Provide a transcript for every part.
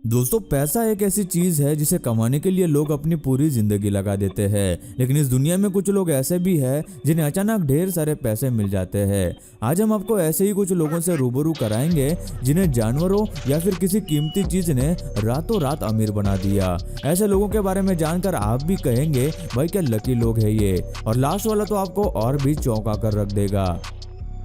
दोस्तों, पैसा एक ऐसी चीज है जिसे कमाने के लिए लोग अपनी पूरी जिंदगी लगा देते हैं। लेकिन इस दुनिया में कुछ लोग ऐसे भी हैं जिन्हें अचानक ढेर सारे पैसे मिल जाते हैं। आज हम आपको ऐसे ही कुछ लोगों से रूबरू कराएंगे जिन्हें जानवरों या फिर किसी कीमती चीज ने रातों रात अमीर बना दिया। ऐसे लोगों के बारे में जानकर आप भी कहेंगे, भाई क्या लकी लोग हैं ये। और लास्ट वाला तो आपको और भी चौंका कर रख देगा।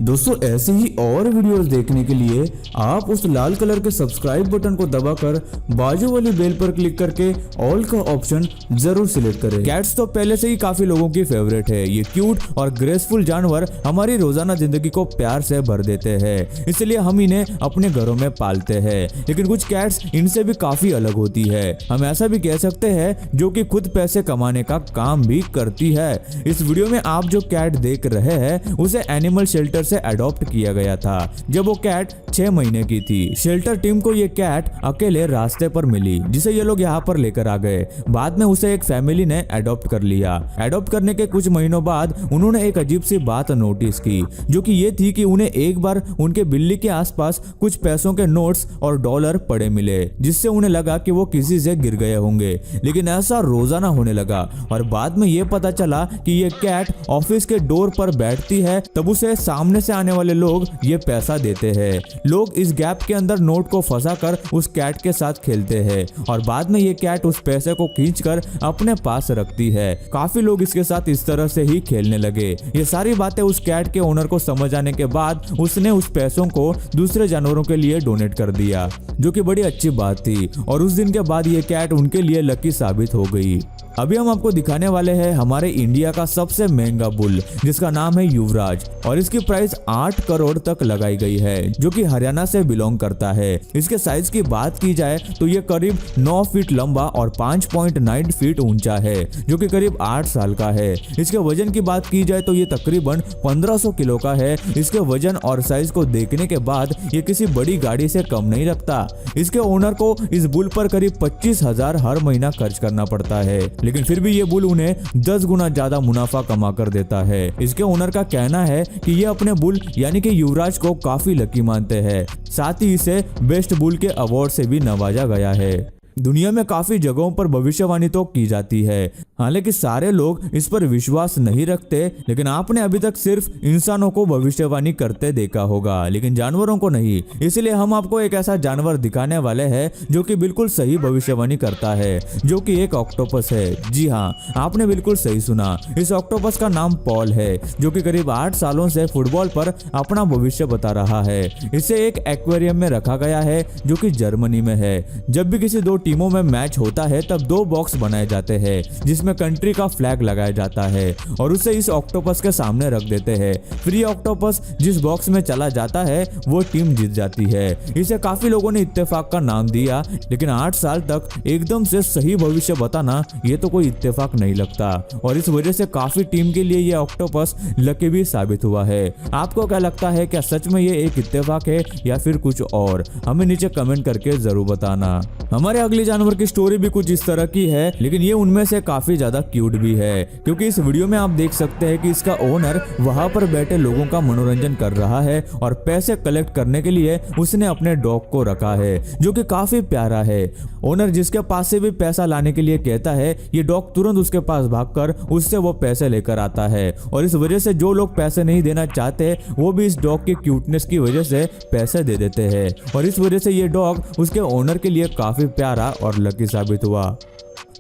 दोस्तों, ऐसे ही और वीडियोस देखने के लिए आप उस लाल कलर के सब्सक्राइब बटन को दबाकर बाजू वाली बेल पर क्लिक करके ऑल का ऑप्शन जरूर सिलेक्ट करें। कैट्स तो पहले से ही काफी लोगों की फेवरेट है। ये क्यूट और ग्रेसफुल जानवर हमारी रोजाना जिंदगी को प्यार से भर देते हैं, इसलिए हम इन्हें अपने घरों में पालते हैं। लेकिन कुछ कैट्स इनसे भी काफी अलग होती है। हम ऐसा भी कह सकते हैं जो कि खुद पैसे कमाने का काम भी करती है। इस वीडियो में आप जो कैट देख रहे हैं उसे एनिमल शेल्टर से अडॉप्ट किया गया था जब वो कैट 6 महीने की थी। शेल्टर टीम को ये कैट अकेले रास्ते पर मिली, जिसे ये लोग यहाँ पर लेकर आ गए। बाद में उसे एक फैमिली ने अडॉप्ट कर लिया। अडॉप्ट करने के कुछ महीनों बाद उन्होंने एक अजीब सी बात नोटिस की, जो कि ये थी कि उन्हें एक बार उनके बिल्ली के आसपास कुछ पैसों के नोट्स और डॉलर पड़े मिले, जिससे उन्हें लगा कि वो किसी से गिर गए होंगे। लेकिन ऐसा रोजाना होने लगा और बाद में ये पता चला कि ये कैट ऑफिस के डोर पर बैठती है, तब उसे सामने से आने वाले लोग ये पैसा देते हैं। लोग इस गैप के अंदर नोट को फंसाकर उस कैट के साथ खेलते हैं और बाद में ये कैट उस पैसे को खींचकर अपने पास रखती है। काफी लोग इसके साथ इस तरह से ही खेलने लगे। ये सारी बातें उस कैट के ओनर को समझ आने के बाद उसने उस पैसों को दूसरे जानवरों के लिए डोनेट कर दिया, जो कि बड़ी अच्छी बात थी। और उस दिन के बाद ये कैट उनके लिए लकी साबित हो गई। अभी हम आपको दिखाने वाले हैं हमारे इंडिया का सबसे महंगा बुल, जिसका नाम है युवराज, और इसकी प्राइस 8 करोड़ तक लगाई गई है, जो कि हरियाणा से बिलोंग करता है। इसके साइज की बात की जाए तो ये करीब 9 फीट लंबा और 5.9 फीट ऊंचा है, जो कि करीब 8 साल का है। इसके वजन की बात की जाए तो ये तकरीबन 1500 किलो का है। इसके वजन और साइज को देखने के बाद ये किसी बड़ी गाड़ी से कम नहीं लगता। इसके ओनर को इस बुल पर करीब 25,000 हर महीना खर्च करना पड़ता है, लेकिन फिर भी ये बुल उन्हें 10 गुना ज्यादा मुनाफा कमा कर देता है। इसके ओनर का कहना है कि ये अपने बुल यानी कि युवराज को काफी लकी मानते हैं। साथ ही इसे बेस्ट बुल के अवार्ड से भी नवाजा गया है। दुनिया में काफी जगहों पर भविष्यवाणी तो की जाती है, हालांकि सारे लोग इस पर विश्वास नहीं रखते। लेकिन आपने अभी तक सिर्फ इंसानों को भविष्यवाणी करते देखा होगा, लेकिन जानवरों को नहीं। इसलिए हम आपको एक ऐसा जानवर दिखाने वाले हैं जो कि बिल्कुल सही भविष्यवाणी करता है, जो कि एक ऑक्टोपस है। जी हाँ, आपने बिल्कुल सही सुना। इस ऑक्टोपस का नाम पॉल है, जो कि करीब 8 सालों से फुटबॉल पर अपना भविष्य बता रहा है। इसे एक एक्वेरियम में रखा गया है, जो कि जर्मनी में है। जब भी किसी दो टीमों में मैच होता है तब 2 बॉक्स बनाए जाते हैं, जिसमें कंट्री का फ्लैग लगाया जाता है और उसे इस ऑक्टोपस के सामने रख देते हैं। फिर ये ऑक्टोपस जिस बॉक्स में चला जाता है वो टीम जीत जाती है। इसे काफी लोगों ने इत्तेफाक का नाम दिया, लेकिन 8 साल तक एकदम से सही भविष्य बताना ये तो कोई इत्तेफाक नहीं लगता। और इस वजह से काफी टीम के लिए ये ऑक्टोपस लकी भी साबित हुआ है। आपको क्या लगता है, क्या सच में ये एक इत्तेफाक है या फिर कुछ और? हमें नीचे कमेंट करके जरूर बताना। हमारे अगले जानवर की स्टोरी भी कुछ इस तरह की है, लेकिन ये उनमें से काफी ज्यादा क्यूट भी है, क्योंकि इस वीडियो में आप देख सकते हैं कि इसका ओनर वहां पर बैठे लोगों का मनोरंजन कर रहा है और पैसे कलेक्ट करने के लिए उसने अपने डॉग को रखा है, जो कि काफी प्यारा है। ओनर जिसके पास से भी पैसा लाने के लिए कहता है, ये डॉग तुरंत उसके पास भागकर उससे वो पैसे लेकर आता है। और इस वजह से जो लोग पैसे नहीं देना चाहते वो भी इस डॉग की क्यूटनेस की वजह से पैसे दे देते हैं। और इस वजह से ये डॉग उसके ओनर के लिए काफी प्यारा और लकी साबित हुआ।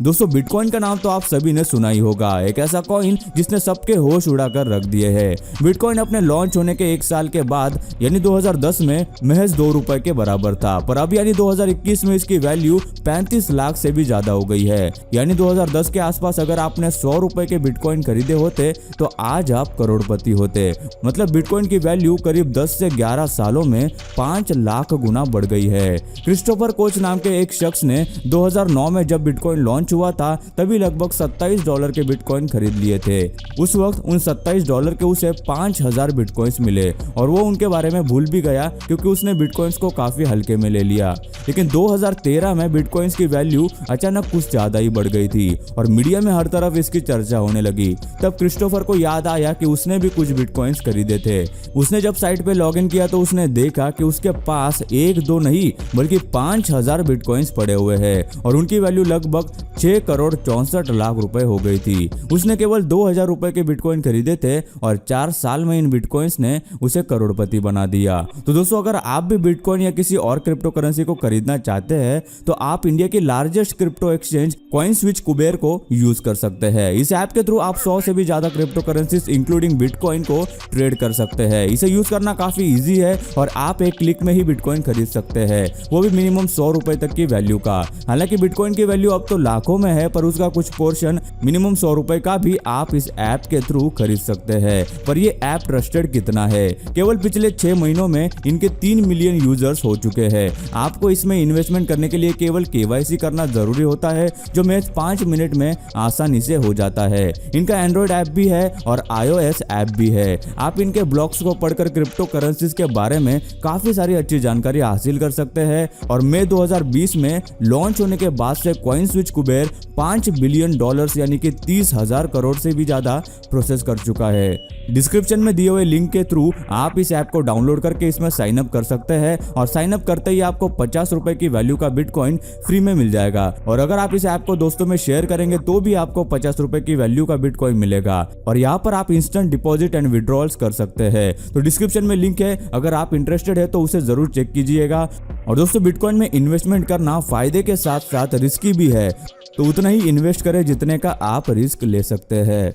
दोस्तों, बिटकॉइन का नाम तो आप सभी ने सुना ही होगा। एक ऐसा कॉइन जिसने सबके होश उड़ाकर रख दिए हैं। बिटकॉइन अपने लॉन्च होने के 1 साल के बाद यानी 2010 में महज 2 रुपए के बराबर था, पर अब यानी 2021 में इसकी वैल्यू 35 लाख से भी ज्यादा हो गई है। यानी 2010 के आसपास अगर आपने 100 रुपए के बिटकॉइन खरीदे होते तो आज आप करोड़पति होते। मतलब बिटकॉइन की वैल्यू करीब 10 से 11 सालों में 5 लाख गुना बढ़ गई है। क्रिस्टोफर कोच नाम के एक शख्स ने 2009 में जब बिटकॉइन लॉन्च लॉन्च हुआ था तभी लगभग $27 के बिटकॉइन खरीद लिए थे। उस वक्त उन $27 के उसे 5000 बिटकॉइंस मिले और वो उनके बारे में भूल भी गया क्योंकि उसने बिटकॉइंस को काफी हल्के में ले लिया। लेकिन 2013 में बिटकॉइंस की वैल्यू अचानक कुछ ज्यादा ही बढ़ गई थी और मीडिया में हर तरफ इसकी चर्चा होने लगी। तब क्रिस्टोफर को याद आया कि उसने भी कुछ बिटकॉइंस खरीदे थे। उसने जब साइट पे लॉगिन किया तो उसने देखा कि उसके पास 1-2 नहीं बल्कि 5000 बिटकॉइंस पड़े हुए हैं और उनकी वैल्यू लगभग 6 करोड़ 64 लाख रुपए हो गई थी। उसने केवल 2000 रुपए के बिटकॉइन खरीदे थे और 4 साल में इन बिटकॉइंस ने उसे करोड़पति बना दिया। तो दोस्तों, अगर आप भी बिटकॉइन या किसी और क्रिप्टो करेंसी को खरीदना चाहते हैं तो आप इंडिया की largest crypto exchange CoinSwitch Kuber को यूज कर सकते हैं। इस ऐप के थ्रू आप 100 से भी ज्यादा क्रिप्टो करेंसीज इंक्लूडिंग बिटकॉइन को ट्रेड कर सकते हैं। इसे यूज करना काफी इजी है और आप एक क्लिक में ही बिटकॉइन खरीद सकते हैं, वो भी मिनिमम 100 रुपए तक की वैल्यू का। हालांकि बिटकॉइन की वैल्यू अब तो लाखों में है, पर उसका कुछ पोर्शन मिनिमम 100 रुपए का भी आप इस ऐप के थ्रू खरीद सकते हैं। पर ये ऐप ट्रस्टेड कितना है? केवल पिछले 6 महीनों में इनके 3 मिलियन यूजर्स हो चुके हैं। आपको इसमें इन्वेस्टमेंट करने के लिए केवल KYC करना जरूरी होता है, जो महज 5 मिनट में आसानी से हो जाता है। इनका एंड्रॉइड ऐप भी है और iOS ऐप भी है। आप इनके ब्लॉग्स को पढ़कर क्रिप्टो करेंसीज के बारे में काफी सारी अच्छी जानकारी हासिल कर सकते हैं और मई 2020 में लॉन्च होने के बाद से कॉइनस्विच कुबेर $5 बिलियन यानी कि 30,000 करोड़ से भी ज्यादा प्रोसेस कर चुका है। डिस्क्रिप्शन में दिए हुए लिंक के थ्रू आप इस ऐप को डाउनलोड करके इसमें साइन अप कर सकते हैं और साइन अप करते ही आपको 50 रुपए की वैल्यू का बिटकॉइन फ्री में मिल जाएगा और अगर आप इस ऐप को दोस्तों में शेयर करेंगे तो भी आपको 50 रुपए की वैल्यू का बिटकॉइन मिलेगा और यहाँ पर आप इंस्टेंट डिपॉजिट एंड विड्रॉल्स कर सकते हैं। तो डिस्क्रिप्शन में लिंक है, अगर आप इंटरेस्टेड है तो उसे जरूर चेक कीजिएगा। और दोस्तों, बिटकॉइन में इन्वेस्टमेंट करना फायदे के साथ साथ रिस्की भी है, तो उतना ही इन्वेस्ट करें जितने का आप रिस्क ले सकते हैं।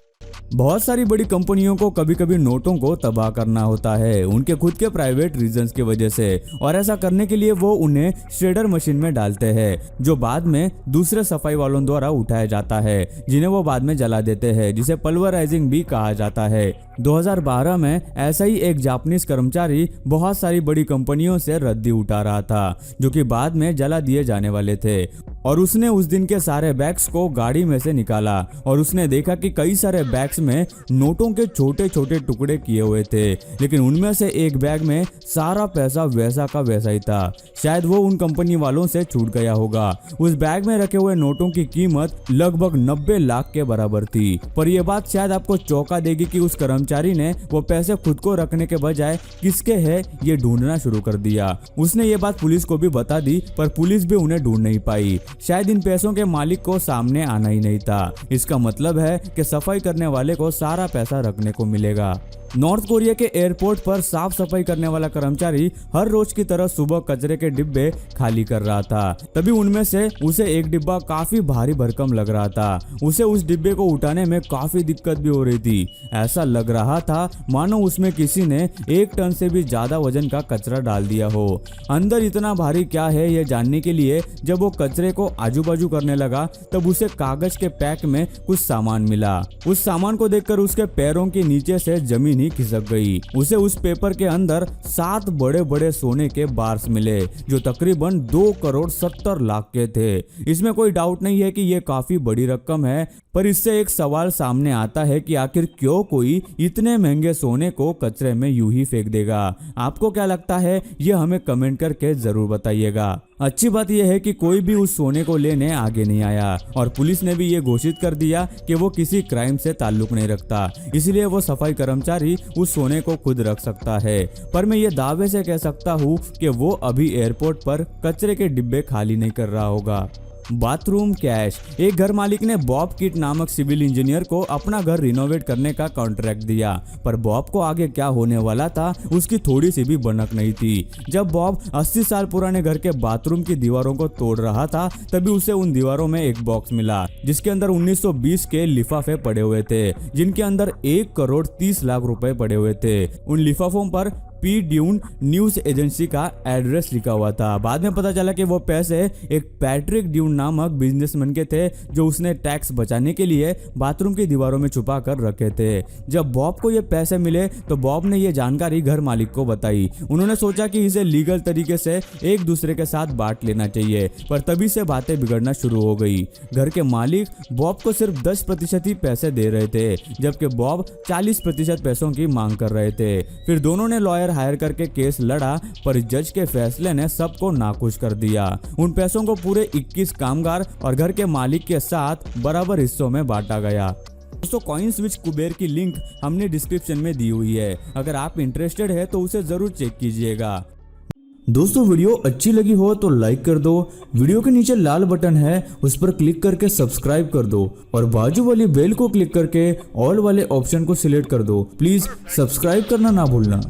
बहुत सारी बड़ी कंपनियों को कभी कभी नोटों को तबाह करना होता है उनके खुद के प्राइवेट रीजंस की वजह से, और ऐसा करने के लिए वो उन्हें श्रेडर मशीन में डालते हैं जो बाद में दूसरे सफाई वालों द्वारा उठाया जाता है, जिन्हें वो बाद में जला देते हैं, जिसे पल्वराइजिंग भी कहा जाता है। 2012 में ऐसा ही एक जापानीज कर्मचारी बहुत सारी बड़ी कंपनियों से रद्दी उठा रहा था जो कि बाद में जला दिए जाने वाले थे और उसने उस दिन के सारे बैग्स को गाड़ी में से निकाला और उसने देखा कि कई सारे बैग्स में नोटों के छोटे छोटे टुकड़े किए हुए थे, लेकिन उनमें से एक बैग में सारा पैसा वैसा का वैसा ही था। शायद वो उन कंपनी वालों से छूट गया होगा। उस बैग में रखे हुए नोटों की कीमत लगभग 90 लाख के बराबर थी। पर यह बात शायद आपको चौंका देगी कि उस कर्मचारी ने वो पैसे खुद को रखने के बजाय किसके है ये ढूंढना शुरू कर दिया। उसने ये बात पुलिस को भी बता दी, पर पुलिस भी उन्हें ढूंढ नहीं पाई। शायद इन पैसों के मालिक को सामने आना ही नहीं था। इसका मतलब है कि सफाई करने वाले को सारा पैसा रखने को मिलेगा। नॉर्थ कोरिया के एयरपोर्ट पर साफ सफाई करने वाला कर्मचारी हर रोज की तरह सुबह कचरे के डिब्बे खाली कर रहा था। तभी उनमें से उसे एक डिब्बा काफी भारी भरकम लग रहा था। उसे उस डिब्बे को उठाने में काफी दिक्कत भी हो रही थी। ऐसा लग रहा था मानो उसमें किसी ने 1 टन से भी ज्यादा वजन का कचरा डाल दिया हो। अंदर इतना भारी क्या है ये जानने के लिए जब वो कचरे को आजू बाजू करने लगा तब उसे कागज के पैक में कुछ सामान मिला। उस सामान को देखकर उसके पैरों के नीचे से जमीन खिसक गई। उसे उस पेपर के अंदर 7 बड़े बड़े सोने के बार्स मिले जो तकरीबन 2 करोड़ 70 लाख के थे। इसमें कोई डाउट नहीं है कि यह काफी बड़ी रकम है, पर इससे एक सवाल सामने आता है कि आखिर क्यों कोई इतने महंगे सोने को कचरे में यूं ही फेंक देगा। आपको क्या लगता है ये हमें कमेंट करके जरूर बताइएगा। अच्छी बात यह है कि कोई भी उस सोने को लेने आगे नहीं आया और पुलिस ने भी ये घोषित कर दिया कि वो किसी क्राइम से ताल्लुक नहीं रखता, इसलिए वो सफाई कर्मचारी उस सोने को खुद रख सकता है। पर मैं ये दावे से कह सकता हूँ कि वो अभी एयरपोर्ट पर कचरे के डिब्बे खाली नहीं कर रहा होगा। Bathroom cash. एक घर मालिक ने बॉब किट नामक सिविल इंजीनियर को अपना घर रिनोवेट करने का कॉन्ट्रैक्ट दिया, पर बॉब को आगे क्या होने वाला था उसकी थोड़ी सी भी भनक नहीं थी। जब बॉब 80 साल पुराने घर के बाथरूम की दीवारों को तोड़ रहा था तभी उसे उन दीवारों में एक बॉक्स मिला जिसके अंदर 1920 के लिफाफे पड़े हुए थे, जिनके अंदर 1 करोड़ 30 लाख रुपए पड़े हुए थे। उन लिफाफों पर पी ड्यून न्यूज एजेंसी का एड्रेस लिखा हुआ था। बाद में पता चला कि वो पैसे एक पैट्रिक ड्यून नामक बिजनेसमैन के थे, जो उसने टैक्स बचाने के लिए बाथरूम की दीवारों में छुपा कर रखे थे। जब बॉब को ये पैसे मिले तो बॉब ने ये जानकारी घर मालिक को बताई। उन्होंने सोचा कि इसे लीगल तरीके से एक दूसरे के साथ बांट लेना चाहिए, पर तभी से बातें बिगड़ना शुरू हो गई। घर के मालिक बॉब को सिर्फ 10% ही पैसे दे रहे थे, जबकि बॉब 40% पैसों की मांग कर रहे थे। फिर दोनों ने लॉयर हायर करके केस लड़ा, पर जज के फैसले ने सबको नाखुश कर दिया। उन पैसों को पूरे 21 कामगार और घर के मालिक के साथ बराबर हिस्सों में बांटा गया। दोस्तों, कॉइन्स कुबेर की लिंक हमने डिस्क्रिप्शन में दी हुई है। अगर आप इंटरेस्टेड है तो उसे जरूर चेक कीजिएगा। दोस्तों, वीडियो अच्छी लगी हो तो लाइक कर दो। वीडियो के नीचे लाल बटन है, उस पर क्लिक करके सब्सक्राइब कर दो और बाजू वाली बेल को क्लिक करके ऑल वाले ऑप्शन को सिलेक्ट कर दो। प्लीज सब्सक्राइब करना ना भूलना।